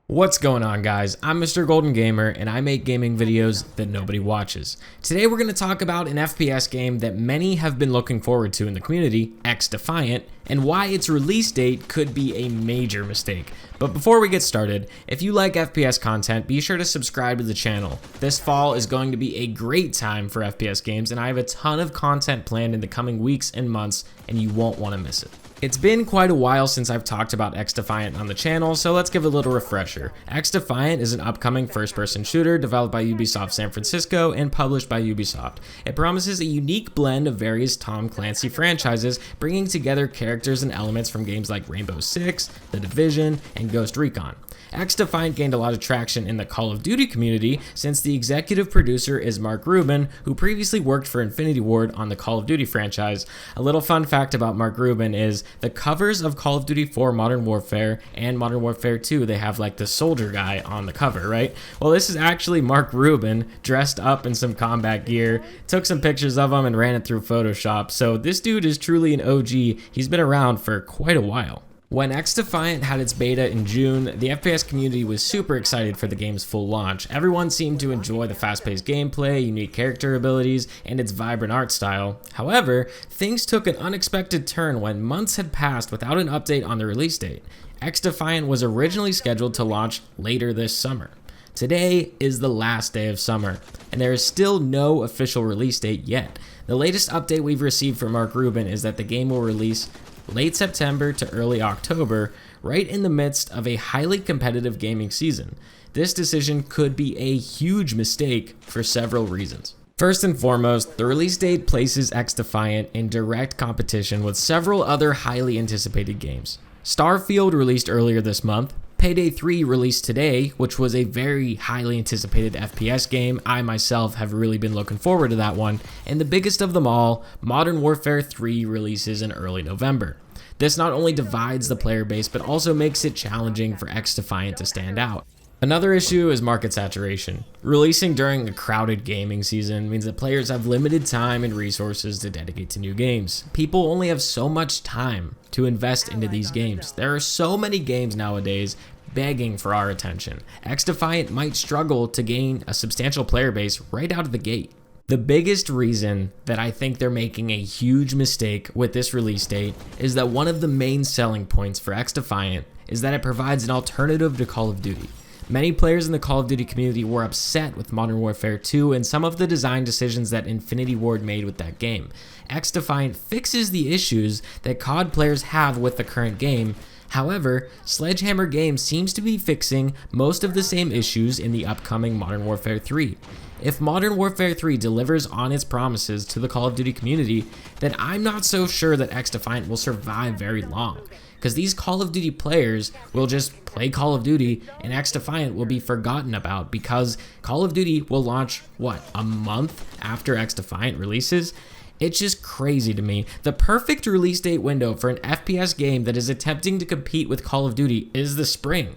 What's going on, guys? I'm Mr. Golden Gamer and I make gaming videos that nobody watches. Today we're going to talk about an FPS game that many have been looking forward to in the community, XDefiant, and why its release date could be a major mistake. But before we get started, if you like FPS content, be sure to subscribe to the channel. This fall is going to be a great time for FPS games and I have a ton of content planned in the coming weeks and months and you won't want to miss it. It's been quite a while since I've talked about XDefiant on the channel, so let's give a little refresher. XDefiant is an upcoming first-person shooter developed by Ubisoft San Francisco and published by Ubisoft. It promises a unique blend of various Tom Clancy franchises, bringing together characters and elements from games like Rainbow Six, The Division, and Ghost Recon. XDefiant gained a lot of traction in the Call of Duty community since the executive producer is Mark Rubin, who previously worked for Infinity Ward on the Call of Duty franchise. A little fun fact about Mark Rubin is the covers of Call of Duty 4 Modern Warfare and Modern Warfare 2, they have like the soldier guy on the cover, right? Well, this is actually Mark Rubin dressed up in some combat gear, took some pictures of him and ran it through Photoshop. So this dude is truly an OG. He's been around for quite a while. When XDefiant had its beta in June, the FPS community was super excited for the game's full launch. Everyone seemed to enjoy the fast-paced gameplay, unique character abilities, and its vibrant art style. However, things took an unexpected turn when months had passed without an update on the release date. XDefiant was originally scheduled to launch later this summer. Today is the last day of summer, and there is still no official release date yet. The latest update we've received from Mark Rubin is that the game will release late September to early October, right in the midst of a highly competitive gaming season. This decision could be a huge mistake for several reasons. First and foremost, the release date places XDefiant in direct competition with several other highly anticipated games. Starfield released earlier this month, Payday 3 released today, which was a very highly anticipated FPS game. I myself have really been looking forward to that one. And the biggest of them all, Modern Warfare 3 releases in early November. This not only divides the player base, but also makes it challenging for XDefiant to stand out. Another issue is market saturation. Releasing during a crowded gaming season means that players have limited time and resources to dedicate to new games. People only have so much time to invest into these games. There are so many games nowadays begging for our attention. XDefiant might struggle to gain a substantial player base right out of the gate. The biggest reason that I think they're making a huge mistake with this release date is that one of the main selling points for XDefiant is that it provides an alternative to Call of Duty. Many players in the Call of Duty community were upset with Modern Warfare 2 and some of the design decisions that Infinity Ward made with that game. XDefiant fixes the issues that COD players have with the current game. However, Sledgehammer Games seems to be fixing most of the same issues in the upcoming Modern Warfare 3. If Modern Warfare 3 delivers on its promises to the Call of Duty community, then I'm not so sure that XDefiant will survive very long. Because these Call of Duty players will just play Call of Duty and XDefiant will be forgotten about because Call of Duty will launch, a month after XDefiant releases? It's just crazy to me. The perfect release date window for an FPS game that is attempting to compete with Call of Duty is the spring.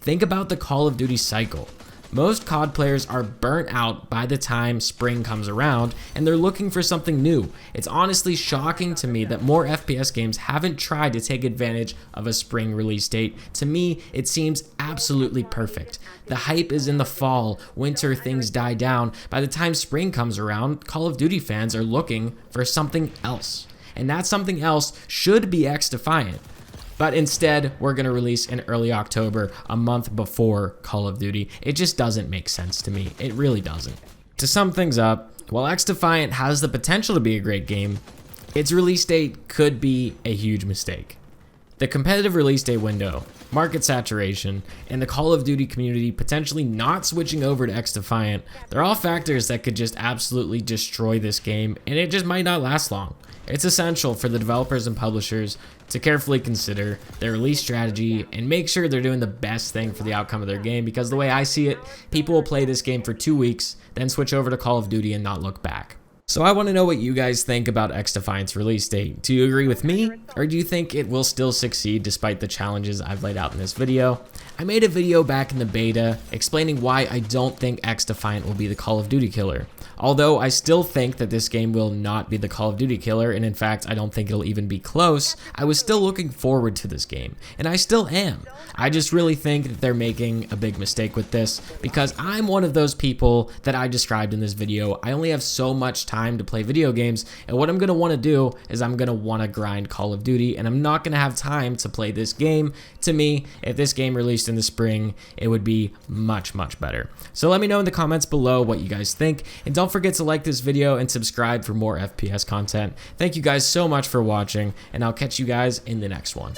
Think about the Call of Duty cycle. Most COD players are burnt out by the time spring comes around and they're looking for something new. It's honestly shocking to me that more FPS games haven't tried to take advantage of a spring release date. To me, it seems absolutely perfect. The hype is in the fall, winter things die down. By the time spring comes around, Call of Duty fans are looking for something else. And that something else should be XDefiant. But instead, we're going to release in early October, a month before Call of Duty. It just doesn't make sense to me. It really doesn't. To sum things up, while XDefiant has the potential to be a great game, its release date could be a huge mistake. The competitive release date window, market saturation, and the Call of Duty community potentially not switching over to XDefiant, they're all factors that could just absolutely destroy this game, and it just might not last long. It's essential for the developers and publishers to carefully consider their release strategy and make sure they're doing the best thing for the outcome of their game, because the way I see it, people will play this game for 2 weeks, then switch over to Call of Duty and not look back. So I want to know what you guys think about XDefiant's release date. Do you agree with me, or do you think it will still succeed despite the challenges I've laid out in this video? I made a video back in the beta explaining why I don't think XDefiant will be the Call of Duty killer. Although I still think that this game will not be the Call of Duty killer, and in fact I don't think it'll even be close, I was still looking forward to this game, and I still am. I just really think that they're making a big mistake with this, because I'm one of those people that I described in this video. I only have so much time to play video games, and what I'm going to want to do is I'm going to want to grind Call of Duty, and I'm not going to have time to play this game. To me, if this game released in the spring, it would be much better. So let me know in the comments below what you guys think, and don't forget to like this video and subscribe for more FPS content. Thank you guys so much for watching, and I'll catch you guys in the next one.